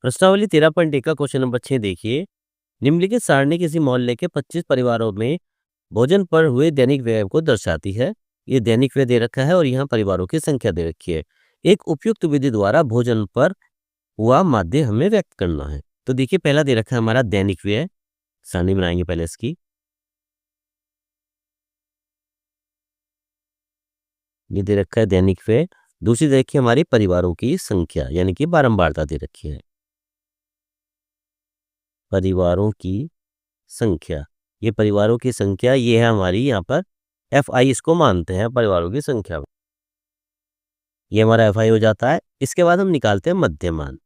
प्रश्नावली 13.1 का question number 6 देखिए। निम्नलिखित सारणी किसी मोहल्ले के 25 परिवारों में भोजन पर हुए दैनिक व्यय को दर्शाती है। ये दैनिक व्यय दे रखा है और यहाँ परिवारों की संख्या दे रखी है। एक उपयुक्त विधि द्वारा भोजन पर हुआ माध्य हमें व्यक्त करना है। तो देखिए, पहला दे रखा है हमारा दैनिक व्यय। सारणी बनाएंगे पहले इसकी। ये दे रखा है दैनिक व्यय। दूसरी दे रखी है हमारी परिवारों की संख्या, यानी कि बारंबारता दे रखी है। परिवारों की संख्या, ये परिवारों की संख्या ये है हमारी, यहाँ पर एफ आई इसको मानते हैं परिवारों की संख्या। ये हमारा एफ आई हो जाता है। इसके बाद हम निकालते हैं मध्यमान,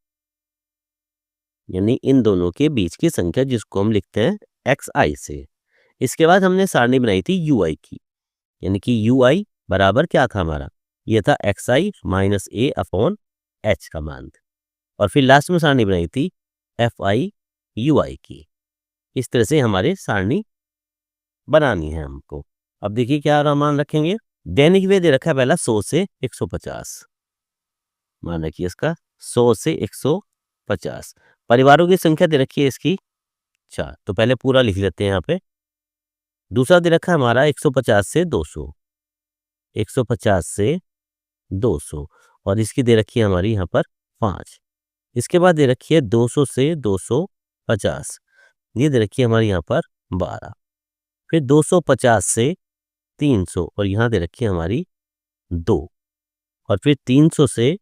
यानी इन दोनों के बीच की संख्या, जिसको हम लिखते हैं एक्स आई से। इसके बाद हमने सारणी बनाई थी यू आई की, यानी कि यू आई बराबर क्या था हमारा, ये था एक्स आई माइनस ए अपॉन एच का मान। और फिर लास्ट में सारणी बनाई थी एफ आई यू आई की। इस तरह से हमारे सारणी बनानी है हमको। अब देखिए क्या मान रखेंगे। दैनिक व्यय दे रखा है पहला 100 से 150, मान रखिए इसका 100 से 150। परिवारों की संख्या दे रखी है इसकी 4, तो पहले पूरा लिख लेते हैं यहाँ पे। दूसरा दे रखा है हमारा 150 से 200, 150 से 200, और इसकी दे रखी है हमारी यहाँ पर 5। इसके बाद दे रखी है 200 से 250, ये दे रखी है हमारी यहाँ पर 12। फिर 250 से 300, और यहाँ दे रखी है हमारी 2, और फिर 300 से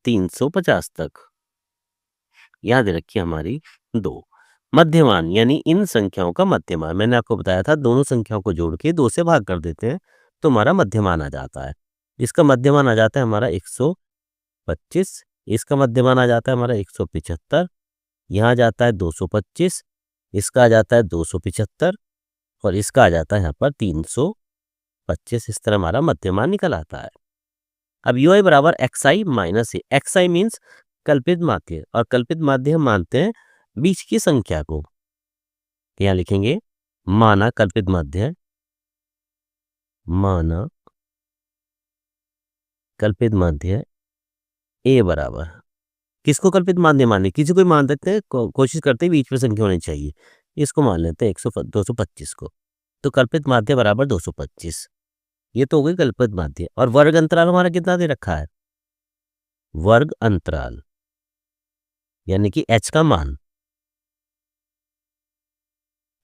350 तक यहाँ दे रखी है हमारी 2। मध्यमान, यानी इन संख्याओं का मध्यमान, मैंने आपको बताया था दोनों संख्याओं को जोड़ के 2 से भाग कर देते हैं तो हमारा मध्यमान आ जाता है। इसका मध्यमान आ जाता है हमारा 125, इसका मध्यमान आ जाता है हमारा 175, यहाँ जाता है 225, इसका आ जाता है 275, और इसका आ जाता है यहाँ पर 325। इस तरह हमारा मध्यमान निकल आता है। अब यू आई बराबर x I minus A. X I means कल्पित माध्य, और कल्पित माध्य हम मानते हैं बीच की संख्या को। यहाँ लिखेंगे माना कल्पित माध्य, माना कल्पित माध्य ए बराबर, किसको कल्पित माध्य माने, किसी को मान देते हैं, कोशिश करते हैं बीच में संख्या होनी चाहिए। इसको मान लेते हैं 225 को, तो कल्पित माध्य बराबर 225। ये तो हो गई कल्पित माध्य। और वर्ग अंतराल हमारा कितना दे रखा है, वर्ग अंतराल, यानी कि h का मान,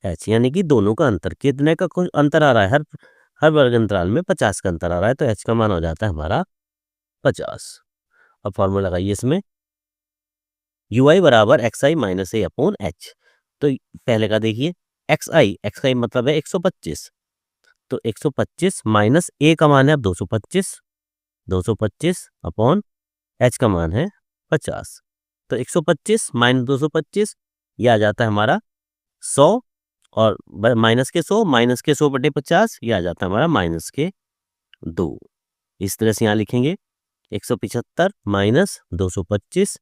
h यानी कि दोनों का अंतर, कितने का कुछ अंतर आ रहा है, हर वर्ग अंतराल में 50 का अंतर आ रहा है, तो h का मान हो जाता है हमारा 50। अब फॉर्मूला लगाइए इसमें, यू आई बराबर एक्स आई माइनस ए अपॉन एच। तो पहले का देखिए, एक्स आई मतलब है 125, तो 125 माइनस ए का मान है अब 225, 225 अपॉन एच का मान है 50। तो 125 माइनस 225, ये आ जाता है हमारा 100, और माइनस के 100, माइनस के 100 बटे 50, ये आ जाता है हमारा माइनस के 2। इस तरह से यहाँ लिखेंगे 175 माइनस 225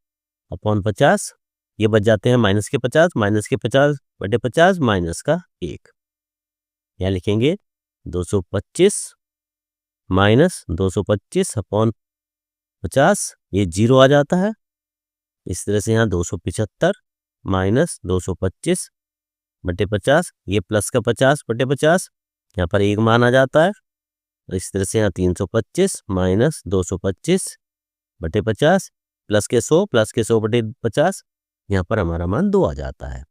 अपॉन 50, ये बच जाते हैं माइनस के 50, माइनस के 50 बटे 50, माइनस का 1। यहाँ लिखेंगे 225 माइनस 225 अपॉन 50, ये 0 आ जाता है। इस तरह से यहाँ 275 माइनस 225 बटे 50, ये प्लस का 50 बटे 50, यहाँ पर एक मान आ जाता है। इस तरह से यहाँ 325 माइनस 225 बटे 50, प्लस के 100 बटे 50, यहाँ पर हमारा मान 2 आ जाता है।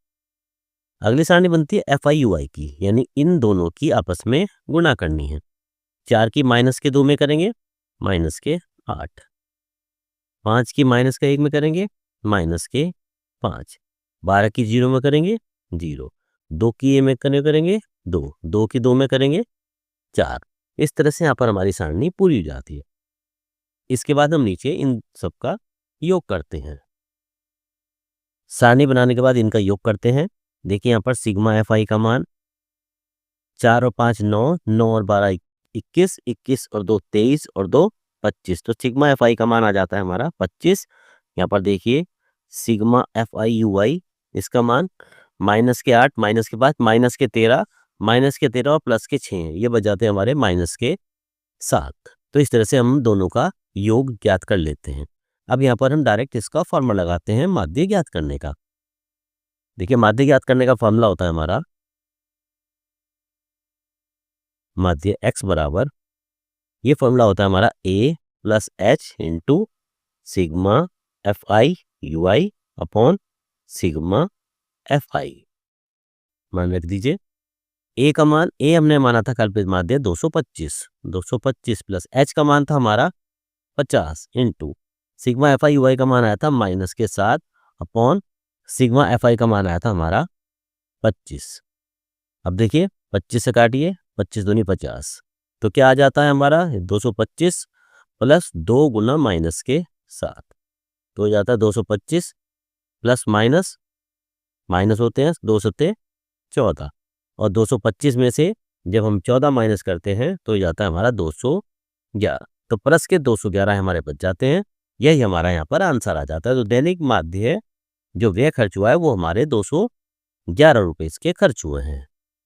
अगली सारणी बनती है एफ आई यू आई की, यानी इन दोनों की आपस में गुणा करनी है। 4 की माइनस के 2 में करेंगे माइनस के 8, 5 की माइनस के 1 में करेंगे माइनस के 5, 12 की 0 में करेंगे 0, 2 की ए में करेंगे 2, 2 की 2 में करेंगे 4। इस तरह से यहाँ पर हमारी सारणी पूरी हो जाती है। इसके बाद हम नीचे इन सब का योग करते हैं। सारणी बनाने के बाद इनका योग करते हैं। देखिए यहाँ पर सिग्मा एफ आई का मान 4 और 5 9, 9 और 12 21, 21 और 2 23 और 2 25, तो सिग्मा एफ आई का मान आ जाता है हमारा 25। यहाँ पर देखिए सिग्मा एफ आई यू आई, इसका मान माइनस के 8, माइनस के 5, माइनस के 13, माइनस के 13 और प्लस के 6 हैं, ये बच जाते हैं हमारे माइनस के 7। तो इस तरह से हम दोनों का योग ज्ञात कर लेते हैं। अब यहाँ पर हम डायरेक्ट इसका फॉर्मूला लगाते हैं माध्य ज्ञात करने का। देखिए माध्य ज्ञात करने का फॉर्मूला होता है हमारा माध्य x बराबर, ये फॉर्मूला होता है हमारा a plus H into sigma F I U I upon sigma F आई। मान रख दीजिए a का मान, a हमने माना था कल्पित माध्य 225 प्लस h का मान था हमारा 50 into sigma F I U I का मान आया था माइनस के साथ अपॉन सिग्मा एफ आई का मान आया था हमारा 25। अब देखिए 25 से काटिए, 25 दूनी 50, तो क्या आ जाता है हमारा 225 प्लस 2 गुना माइनस के साथ, तो हो जाता है 225 प्लस माइनस, माइनस होते हैं 2 सत्ते 14, और 225 में से जब हम 14 माइनस करते हैं तो हो जाता है हमारा 211, तो प्लस के 211 हमारे बच जाते हैं। यही हमारा यहाँ पर आंसर आ जाता है। तो दैनिक माध्य जो व्यय खर्च हुआ है वो हमारे 211 रुपये इसके खर्च हुए हैं।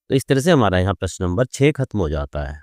तो इस तरह से हमारा यहाँ प्रश्न नंबर 6 खत्म हो जाता है।